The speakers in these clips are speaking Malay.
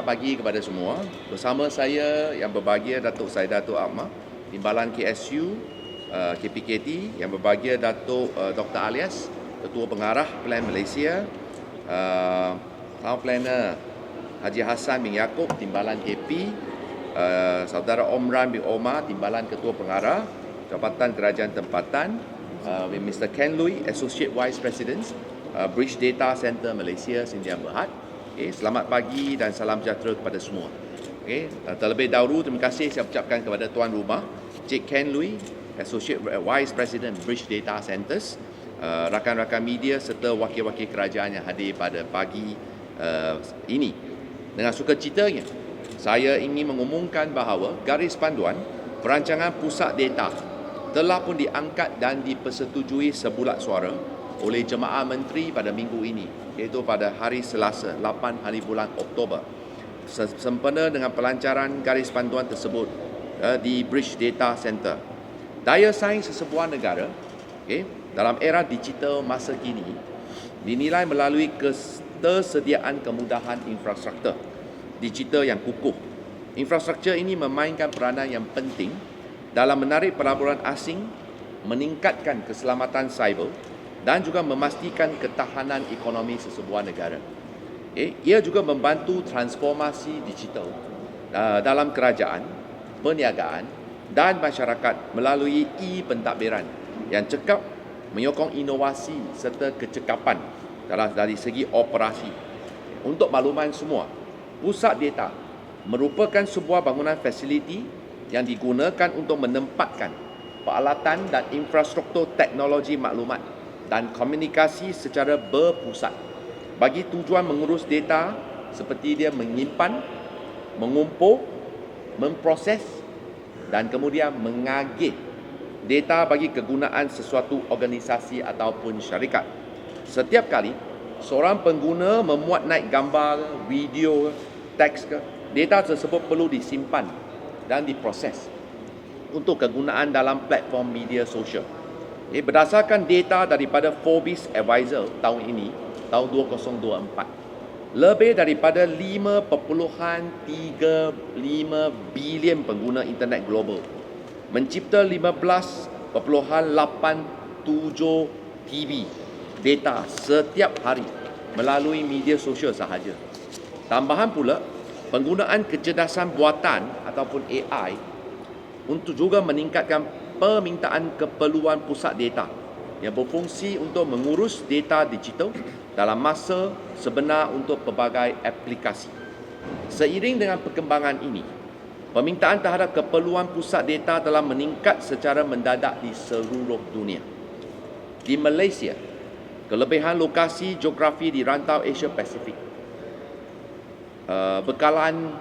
pagi kepada semua. Bersama saya yang berbahagia Datuk Saidatul Ahmad, Timbalan KSU, KPKT, yang berbahagia Datuk Dr. Alias, Ketua Pengarah Plan Malaysia, Town Planner Haji Hassan bin Yaakob, Timbalan KP, Saudara Omran bin Omar, Timbalan Ketua Pengarah, Jabatan Kerajaan Tempatan, Mr. Ken Lui, Associate Vice President, Bridge Data Center Malaysia, Sdn Bhd. Okay, selamat pagi dan salam sejahtera kepada semua. Okay, terlebih dahulu terima kasih saya ucapkan kepada tuan rumah Cik Ken Lui, Associate Vice President Bridge Data Centers, rakan-rakan media serta wakil-wakil kerajaan yang hadir pada pagi ini. Dengan sukacitanya, saya ingin mengumumkan bahawa garis panduan perancangan pusat data telah pun diangkat dan dipersetujui sebulat suara oleh Jemaah Menteri pada minggu ini, iaitu pada hari Selasa 8 hari bulan Oktober, sempena dengan pelancaran garis panduan tersebut di Bridge Data Center. Daya saing sesebuah negara dalam era digital masa kini dinilai melalui ketersediaan kemudahan infrastruktur digital yang kukuh. Infrastruktur ini memainkan peranan yang penting dalam menarik pelaburan asing, meningkatkan keselamatan cyber dan juga memastikan ketahanan ekonomi sesebuah negara. Ia juga membantu transformasi digital dalam kerajaan, perniagaan dan masyarakat melalui e-pentadbiran yang cekap, menyokong inovasi serta kecekapan dari segi operasi. Untuk makluman semua, pusat data merupakan sebuah bangunan fasiliti yang digunakan untuk menempatkan peralatan dan infrastruktur teknologi maklumat dan komunikasi secara berpusat bagi tujuan mengurus data seperti dia menyimpan, mengumpul, memproses dan kemudian mengagih data bagi kegunaan sesuatu organisasi ataupun syarikat. Setiap kali seorang pengguna memuat naik gambar, video, teks ke, data tersebut perlu disimpan dan diproses untuk kegunaan dalam platform media sosial. Berdasarkan data daripada Forbes Advisor tahun ini, tahun 2024, lebih daripada 5.35 bilion pengguna internet global mencipta 15.87 TB data setiap hari melalui media sosial sahaja. Tambahan pula, penggunaan kecerdasan buatan ataupun AI untuk juga meningkatkan permintaan keperluan pusat data yang berfungsi untuk mengurus data digital dalam masa sebenar untuk pelbagai aplikasi. Seiring dengan perkembangan ini, permintaan terhadap keperluan pusat data telah meningkat secara mendadak di seluruh dunia. Di Malaysia, kelebihan lokasi geografi di rantau Asia Pasifik, bekalan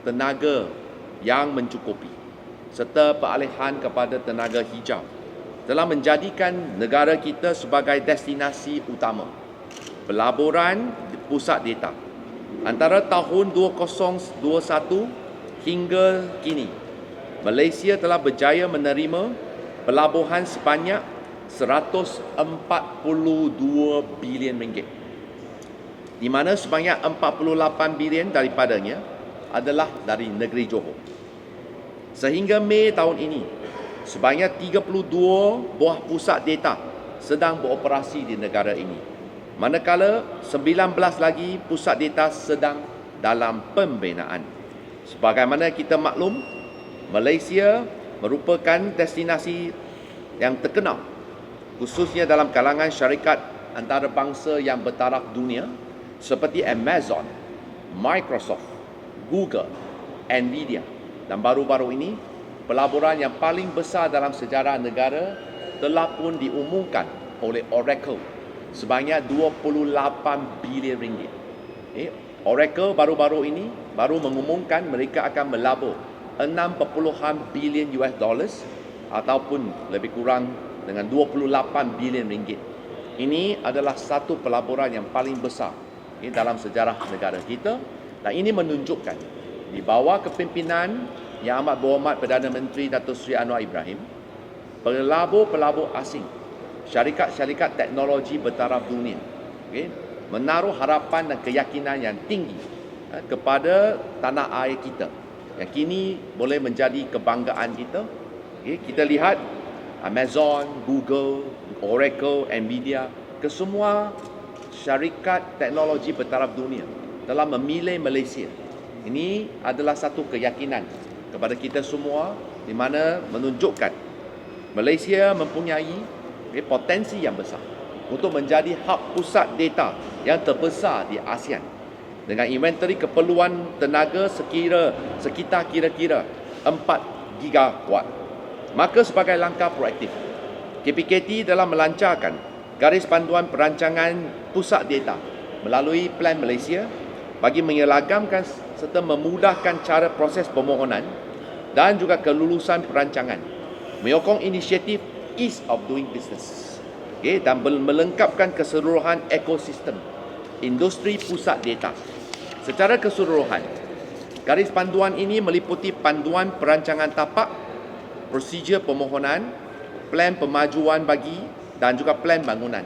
tenaga yang mencukupi serta peralihan kepada tenaga hijau telah menjadikan negara kita sebagai destinasi utama pelaburan pusat data. Antara tahun 2021 hingga kini, Malaysia telah berjaya menerima pelabuhan sebanyak 142 bilion ringgit, di mana sebanyak 48 bilion daripadanya adalah dari negeri Johor. Sehingga Mei tahun ini, sebanyak 32 buah pusat data sedang beroperasi di negara ini. Manakala 19 lagi pusat data sedang dalam pembinaan. Sebagaimana kita maklum, Malaysia merupakan destinasi yang terkenal, khususnya dalam kalangan syarikat antarabangsa yang bertaraf dunia seperti Amazon, Microsoft, Google, Nvidia. Dan baru-baru ini, pelaburan yang paling besar dalam sejarah negara telah pun diumumkan oleh Oracle sebanyak 28 bilion ringgit. Oracle baru-baru ini baru mengumumkan mereka akan melabur 6 bilion US dollars ataupun lebih kurang dengan 28 bilion ringgit. Ini adalah satu pelaburan yang paling besar dalam sejarah negara kita, dan ini menunjukkan di bawah kepimpinan Yang Amat Berhormat Perdana Menteri Datuk Seri Anwar Ibrahim, pelabur-pelabur asing, syarikat-syarikat teknologi bertaraf dunia, menaruh harapan dan keyakinan yang tinggi kepada tanah air kita yang kini boleh menjadi kebanggaan kita. Kita lihat Amazon, Google, Oracle, Nvidia, kesemua syarikat teknologi bertaraf dunia telah memilih Malaysia. Ini adalah satu keyakinan kepada kita semua di mana menunjukkan Malaysia mempunyai potensi yang besar untuk menjadi hub pusat data yang terbesar di ASEAN dengan inventory keperluan tenaga sekitar kira-kira 4 gigawatt. Maka sebagai langkah proaktif, KPKT telah melancarkan garis panduan perancangan pusat data melalui Plan Malaysia bagi menyelagamkan serta memudahkan cara proses permohonan dan juga kelulusan perancangan, menyokong inisiatif Ease of Doing Business, dan melengkapkan keseluruhan ekosistem industri pusat data. Secara keseluruhan, garis panduan ini meliputi panduan perancangan tapak, prosedur permohonan, plan pemajuan bagi dan juga plan bangunan.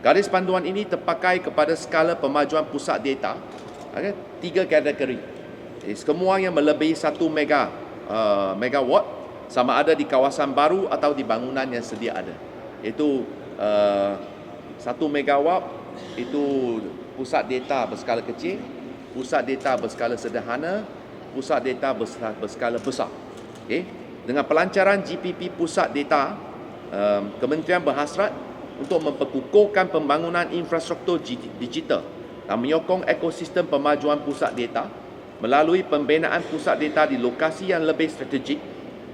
Garis panduan ini terpakai kepada skala pemajuan pusat data, 3 kategori. Semua yang melebihi 1 megawatt, sama ada di kawasan baru atau di bangunan yang sedia ada. Itu 1 megawatt itu pusat data berskala kecil, pusat data berskala sederhana, pusat data berskala besar. Dengan pelancaran GPP pusat data, Kementerian berhasrat untuk memperkukuhkan pembangunan infrastruktur digital dan menyokong ekosistem pemajuan pusat data melalui pembinaan pusat data di lokasi yang lebih strategik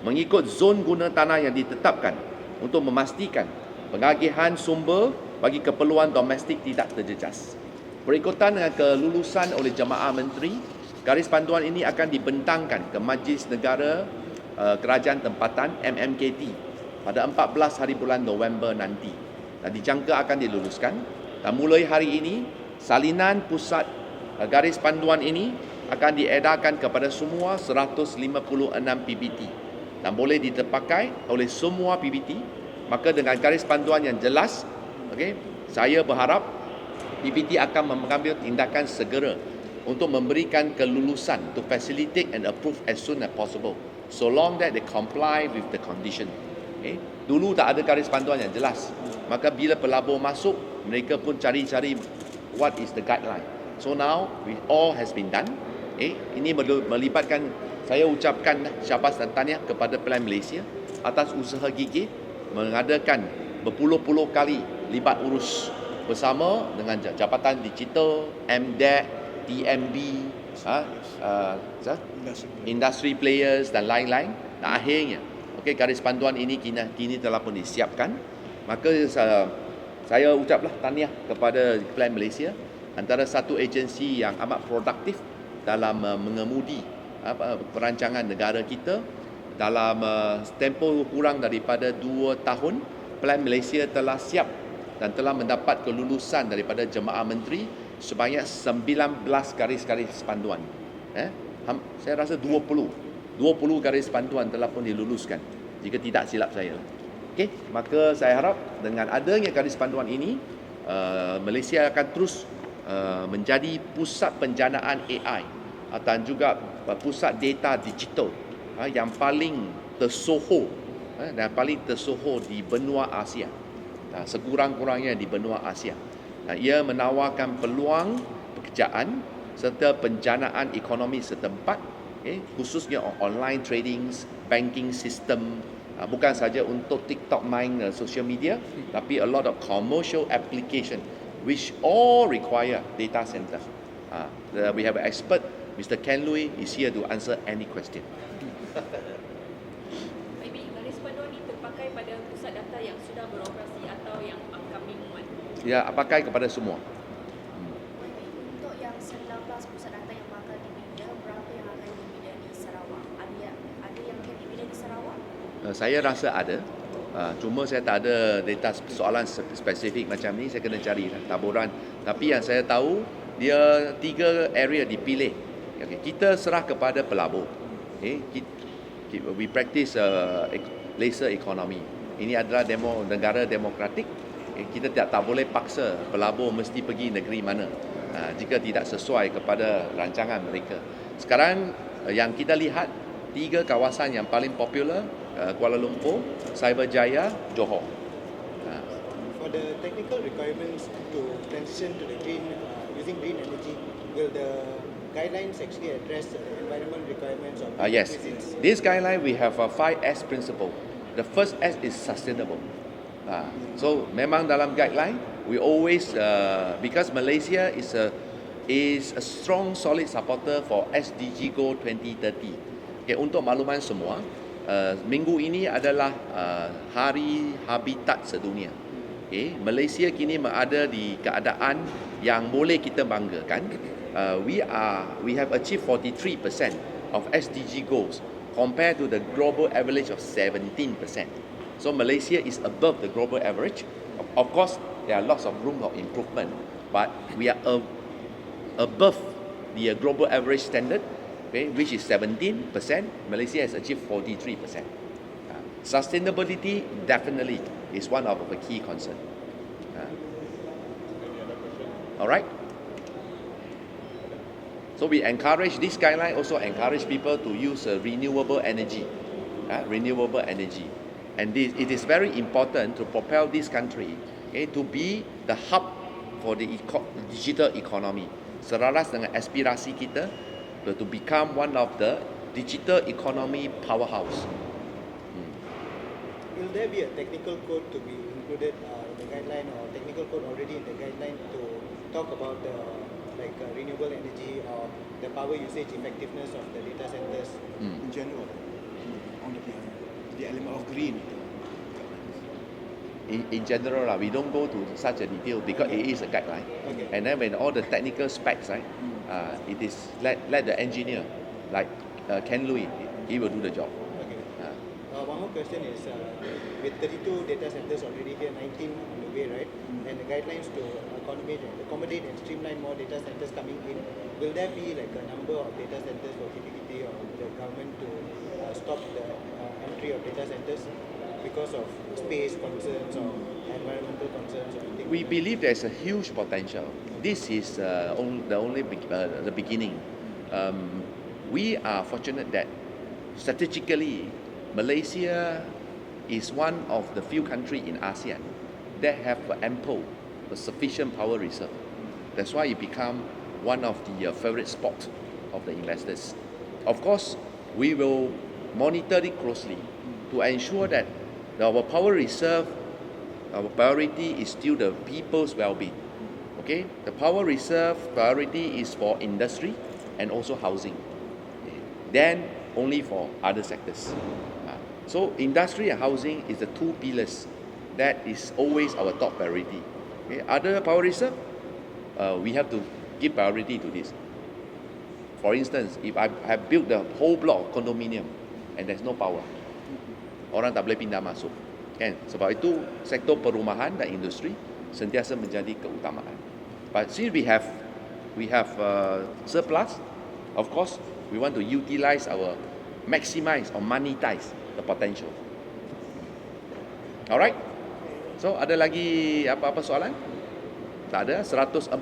mengikut zon guna tanah yang ditetapkan untuk memastikan pengagihan sumber bagi keperluan domestik tidak terjejas. Berikutan dengan kelulusan oleh Jemaah Menteri, garis panduan ini akan dibentangkan ke Majlis Negara Kerajaan Tempatan MMKT pada 14 hari bulan November nanti dan dijangka akan diluluskan. Dan mulai hari ini, salinan pusat garis panduan ini akan diedarkan kepada semua 156 PBT dan boleh diterpakai oleh semua PBT. Maka dengan garis panduan yang jelas, saya berharap PBT akan mengambil tindakan segera untuk memberikan kelulusan to facilitate and approve as soon as possible, so long that they comply with the condition. Dulu tak ada garis panduan yang jelas, maka bila pelabur masuk, mereka pun cari-cari what is the guideline. So now all has been done. Ini melibatkan, saya ucapkan syabas dan tahniah kepada Plan Malaysia atas usaha gigih mengadakan berpuluh-puluh kali libat urus bersama dengan Jabatan Digital, MDEC, TMB, industry players dan lain-lain. Dan akhirnya, garis panduan ini kini telah pun disiapkan. Maka saya ucaplah tahniah kepada Plan Malaysia, antara satu agensi yang amat produktif dalam mengemudi perancangan negara kita. Dalam tempoh kurang daripada 2 tahun, Plan Malaysia telah siap dan telah mendapat kelulusan daripada Jemaah Menteri sebanyak 19 garis-garis panduan. Saya rasa 20 garis panduan telah pun diluluskan, jika tidak silap saya. Maka saya harap dengan adanya garis panduan ini, Malaysia akan terus menjadi pusat penjanaan AI dan juga pusat data digital yang paling tersohor dan paling tersohor di benua Asia, sekurang-kurangnya di benua Asia. Ia menawarkan peluang pekerjaan serta penjanaan ekonomi setempat, khususnya online trading, banking system, bukan saja untuk TikTok main social media, tapi a lot of commercial application which all require data center. We have an expert, Mr. Ken Lui, is here to answer any question. Maybe garis panduan ini terpakai pada pusat data yang sudah beroperasi atau yang upcoming one? Ya, pakai kepada semua. Untuk yang 19 pusat data yang bakal dibina, berapa yang akan dibina di Sarawak? Ada yang akan dibina di Sarawak? Saya rasa ada. Cuma saya tak ada data soalan spesifik macam ni, saya kena cari taburan. Tapi yang saya tahu, dia 3 area dipilih. Kita serah kepada pelabur. We practice laser economy. Ini adalah negara demokratik. Kita tak boleh paksa pelabur mesti pergi negeri mana. jika tidak sesuai kepada rancangan mereka. Sekarang yang kita lihat 3 kawasan yang paling popular, Kuala Lumpur, Cyberjaya, Johor. For the technical requirements to transition to the green, using green energy, will the guidelines actually address the environmental requirements of Yes, requisites? this guideline we have a 5S principle. The first S is sustainable. So memang dalam guideline we always because Malaysia is a strong solid supporter for SDG Goal 2030. Okay, untuk makluman semua, minggu ini adalah Hari Habitat Sedunia. Okay, Malaysia kini berada di keadaan yang boleh kita banggakan. We have achieved 43% of SDG goals compared to the global average of 17%. So Malaysia is above the global average. Of course, there are lots of room for improvement, but we are above the global average standard, okay, which is 17%. Malaysia has achieved 43%. Sustainability definitely is one of the key concerns. All right. So we encourage this guideline also encourage people to use renewable energy, and it is very important to propel this country to be the hub for the digital economy. Selaras dengan aspirasi kita to become one of the digital economy powerhouse. Will there be a technical code to be included in the guideline, or technical code already in the guideline to talk about the renewable energy or the power usage effectiveness of the data centers? In general, on the element of green. In general, we don't go to such a detail because it is a guideline. Okay. And then when all the technical specs, right, it is let the engineer, like Ken Lui, he will do the job. Okay. One more question is, with 32 data centers already here, 19 on the way, right? And the guidelines to accommodate and streamline more data centers coming in, will there be like a number of data centers for KPPT or the government to stop the entry of data centers because of space concerns or environmental concerns or anything? We believe there's a huge potential. This is the beginning. We are fortunate that strategically, Malaysia is one of the few countries in ASEAN that have sufficient power reserve. That's why it become one of the favorite spots of the investors. Of course, we will monitor it closely to ensure that our power reserve, our priority is still the people's well-being. Okay, the power reserve priority is for industry and also housing. Okay. Then only for other sectors. So industry and housing is the 2 pillars that is always our top priority. Okay. Other power reserve, we have to give priority to this. For instance, if I have built the whole block of condominium and there's no power, orang tak boleh pindah masuk. Kan? Sebab itu sektor perumahan dan industri sentiasa menjadi keutamaan. But since we have surplus, of course we want to maximize or monetize the potential. Alright? So ada lagi apa-apa soalan? Tak ada. 142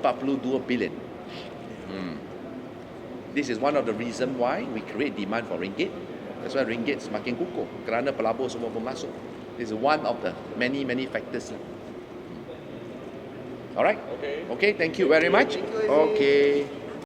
billion. This is one of the reason why we create demand for ringgit. That's why ringgit semakin kukuh kerana pelabur semua bermasuk. This is one of the many factors. Alright? Okay, thank you very much. Okay.